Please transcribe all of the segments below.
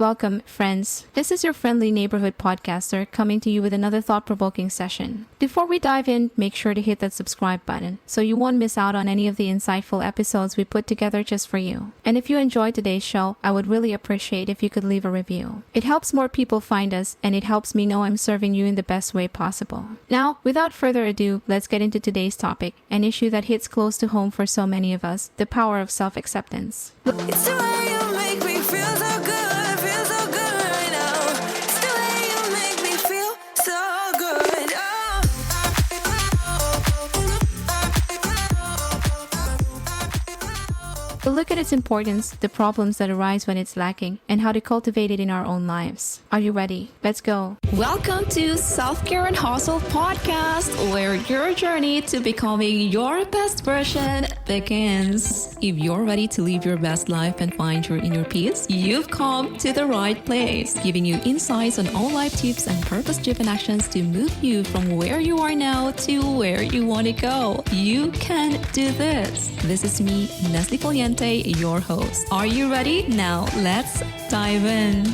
Welcome, friends. This is your friendly neighborhood podcaster coming to you with another thought-provoking session. Before we dive in, make sure to hit that subscribe button so you won't miss out on any of the insightful episodes we put together just for you. And if you enjoyed today's show, I would really appreciate if you could leave a review. It helps more people find us, and it helps me know I'm serving you in the best way possible. Now, without further ado, let's get into today's topic, an issue that hits close to home for so many of us, the power of self-acceptance. It's the way you make me feel so good, feel so good right now. It's the way you make me feel so good. We'll look at its importance, the problems that arise when it's lacking, and how to cultivate it in our own lives. Are you ready? Let's go. Welcome to Self-Care and Hustle Podcast, where your journey to becoming your best version begins. If you're ready to live your best life and find your inner peace, you've come to the right place, giving you insights on all life tips and purpose-driven actions to move you from where you are now to where you want to go. You can do this. This is me, Nestle Poliente, your host. Are you ready? Now let's dive in.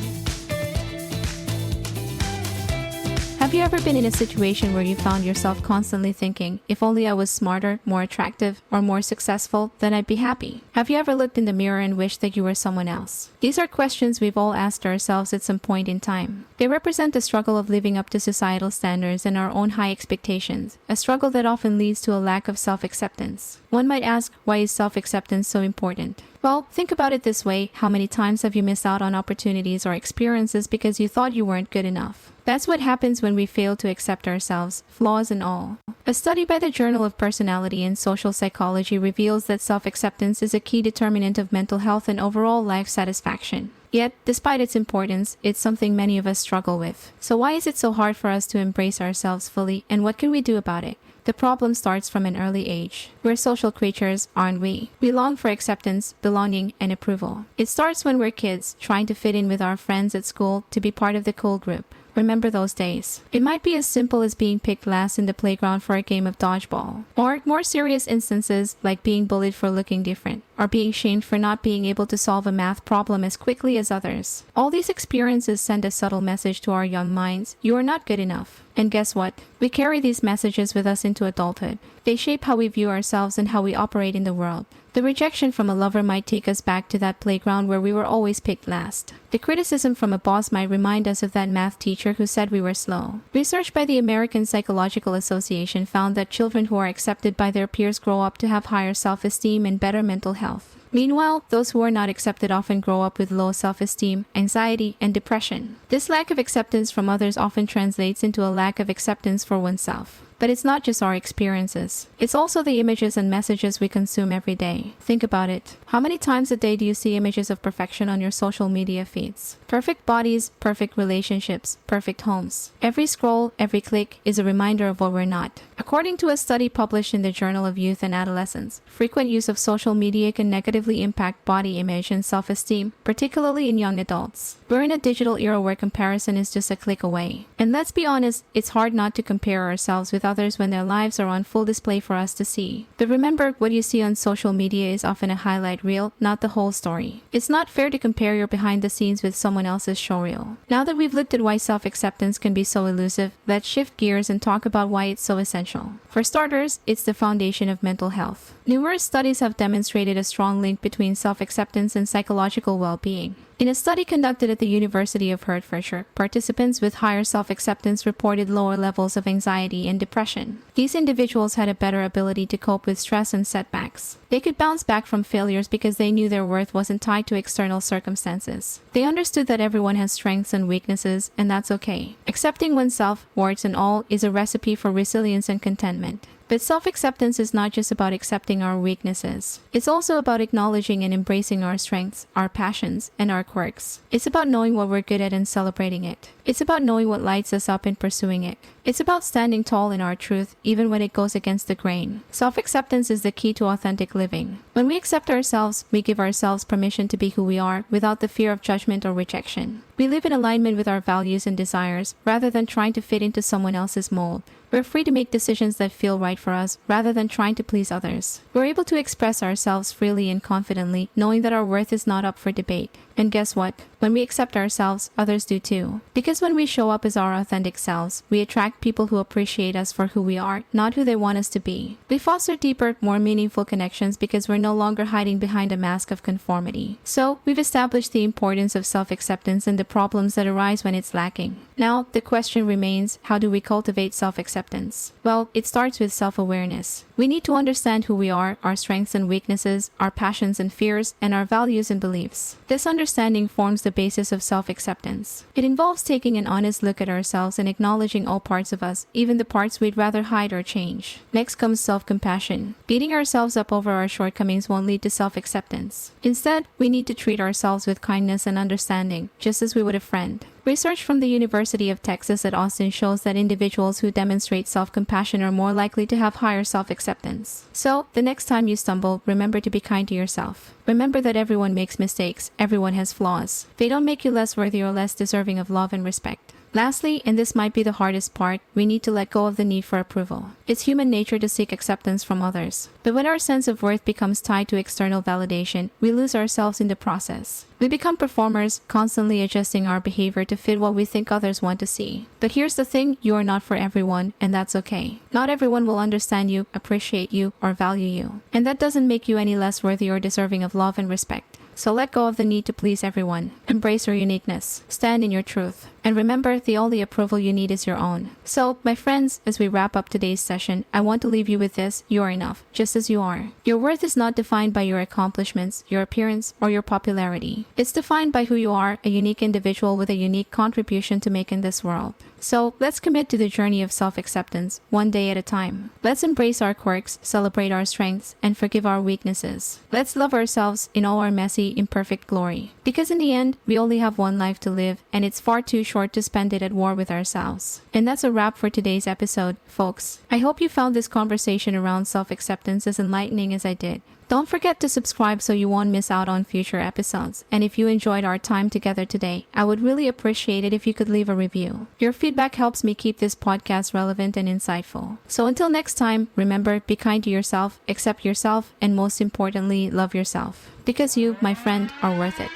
Have you ever been in a situation where you found yourself constantly thinking, if only I was smarter, more attractive, or more successful, then I'd be happy? Have you ever looked in the mirror and wished that you were someone else? These are questions we've all asked ourselves at some point in time. They represent the struggle of living up to societal standards and our own high expectations, a struggle that often leads to a lack of self-acceptance. One might ask, why is self-acceptance so important? Well, think about it this way. How many times have you missed out on opportunities or experiences because you thought you weren't good enough? That's what happens when we fail to accept ourselves, flaws and all. A study by the Journal of Personality and Social Psychology reveals that self-acceptance is a key determinant of mental health and overall life satisfaction. Yet, despite its importance, it's something many of us struggle with. So why is it so hard for us to embrace ourselves fully, and what can we do about it? The problem starts from an early age. We're social creatures, aren't we? We long for acceptance, belonging, and approval. It starts when we're kids, trying to fit in with our friends at school to be part of the cool group. Remember those days. It might be as simple as being picked last in the playground for a game of dodgeball, or more serious instances like being bullied for looking different, or being shamed for not being able to solve a math problem as quickly as others. All these experiences send a subtle message to our young minds: you are not good enough. And guess what? We carry these messages with us into adulthood. They shape how we view ourselves and how we operate in the world. The rejection from a lover might take us back to that playground where we were always picked last. The criticism from a boss might remind us of that math teacher who said we were slow. Research by the American Psychological Association found that children who are accepted by their peers grow up to have higher self-esteem and better mental health. Meanwhile, those who are not accepted often grow up with low self-esteem, anxiety, and depression. This lack of acceptance from others often translates into a lack of acceptance for oneself. But it's not just our experiences. It's also the images and messages we consume every day. Think about it. How many times a day do you see images of perfection on your social media feeds? Perfect bodies, perfect relationships, perfect homes. Every scroll, every click is a reminder of what we're not. According to a study published in the Journal of Youth and Adolescence, frequent use of social media can negatively impact body image and self-esteem, particularly in young adults. We're in a digital era where comparison is just a click away. And let's be honest, it's hard not to compare ourselves with others when their lives are on full display for us to see. But remember, what you see on social media is often a highlight reel, not the whole story. It's not fair to compare your behind the scenes with someone else's showreel. Now that we've looked at why self-acceptance can be so elusive, let's shift gears and talk about why it's so essential. For starters, it's the foundation of mental health. Numerous studies have demonstrated a strong link between self-acceptance and psychological well-being. In a study conducted at the University of Hertfordshire, participants with higher self-acceptance reported lower levels of anxiety and depression. These individuals had a better ability to cope with stress and setbacks. They could bounce back from failures because they knew their worth wasn't tied to external circumstances. They understood that everyone has strengths and weaknesses, and that's okay. Accepting oneself, warts and all, is a recipe for resilience and contentment. But self-acceptance is not just about accepting our weaknesses. It's also about acknowledging and embracing our strengths, our passions, and our quirks. It's about knowing what we're good at and celebrating it. It's about knowing what lights us up and pursuing it. It's about standing tall in our truth, even when it goes against the grain. Self-acceptance is the key to authentic living. When we accept ourselves, we give ourselves permission to be who we are without the fear of judgment or rejection. We live in alignment with our values and desires rather than trying to fit into someone else's mold. We're free to make decisions that feel right for us rather than trying to please others. We're able to express ourselves freely and confidently, knowing that our worth is not up for debate. And guess what? When we accept ourselves, others do too. Because when we show up as our authentic selves, we attract people who appreciate us for who we are, not who they want us to be. We foster deeper, more meaningful connections because we're no longer hiding behind a mask of conformity. So, we've established the importance of self-acceptance and the problems that arise when it's lacking. Now, the question remains, how do we cultivate self-acceptance? Well, it starts with self-awareness. We need to understand who we are, our strengths and weaknesses, our passions and fears, and our values and beliefs. This understanding forms the basis of self-acceptance. It involves taking an honest look at ourselves and acknowledging all parts of us, even the parts we'd rather hide or change. Next comes self-compassion. Beating ourselves up over our shortcomings won't lead to self-acceptance. Instead, we need to treat ourselves with kindness and understanding, just as we would a friend. Research from the University of Texas at Austin shows that individuals who demonstrate self-compassion are more likely to have higher self-acceptance. So, the next time you stumble, remember to be kind to yourself. Remember that everyone makes mistakes, everyone has flaws. They don't make you less worthy or less deserving of love and respect. Lastly, and this might be the hardest part, we need to let go of the need for approval. It's human nature to seek acceptance from others. But when our sense of worth becomes tied to external validation, we lose ourselves in the process. We become performers, constantly adjusting our behavior to fit what we think others want to see. But here's the thing, you are not for everyone, and that's okay. Not everyone will understand you, appreciate you, or value you. And that doesn't make you any less worthy or deserving of love and respect. So let go of the need to please everyone. Embrace your uniqueness. Stand in your truth. And remember, the only approval you need is your own. So, my friends, as we wrap up today's session, I want to leave you with this: you are enough, just as you are. Your worth is not defined by your accomplishments, your appearance, or your popularity. It's defined by who you are, a unique individual with a unique contribution to make in this world. So, let's commit to the journey of self-acceptance, one day at a time. Let's embrace our quirks, celebrate our strengths, and forgive our weaknesses. Let's love ourselves in all our messy, imperfect glory. Because in the end, we only have one life to live, and it's far too short to spend it at war with ourselves. And that's a wrap for today's episode, folks. I hope you found this conversation around self-acceptance as enlightening as I did. Don't forget to subscribe so you won't miss out on future episodes. And if you enjoyed our time together today, I would really appreciate it if you could leave a review. Your feedback helps me keep this podcast relevant and insightful. So until next time, remember, be kind to yourself, accept yourself, and most importantly, love yourself. Because you, my friend, are worth it.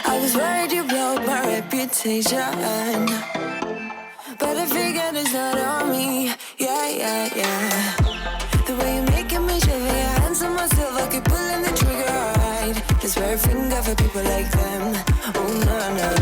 I was worried you blowed my reputation, but I figured it's not on me. Yeah. The way you're making me shiver, your hands on myself, I keep pulling the trigger, alright. This red finger for people like them. Oh no.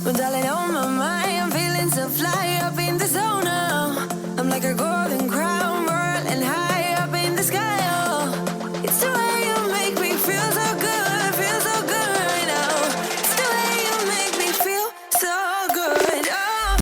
But darling, on my mind, I'm feeling so fly up in the zone now. I'm like a golden crown, whirling high up in the sky. Oh, it's the way you make me feel so good, feel so good right now. It's the way you make me feel so good. Oh.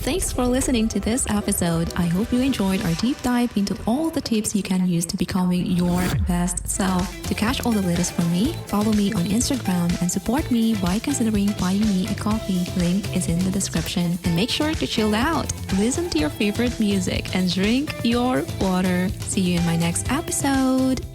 Thanks for listening to this episode. I hope you enjoyed our deep dive into all the tips you can use to becoming your best self. To catch all the latest from me, follow me on Instagram and support me by considering buying me a coffee. Link is in the description. And make sure to chill out, listen to your favorite music, and drink your water. See you in my next episode.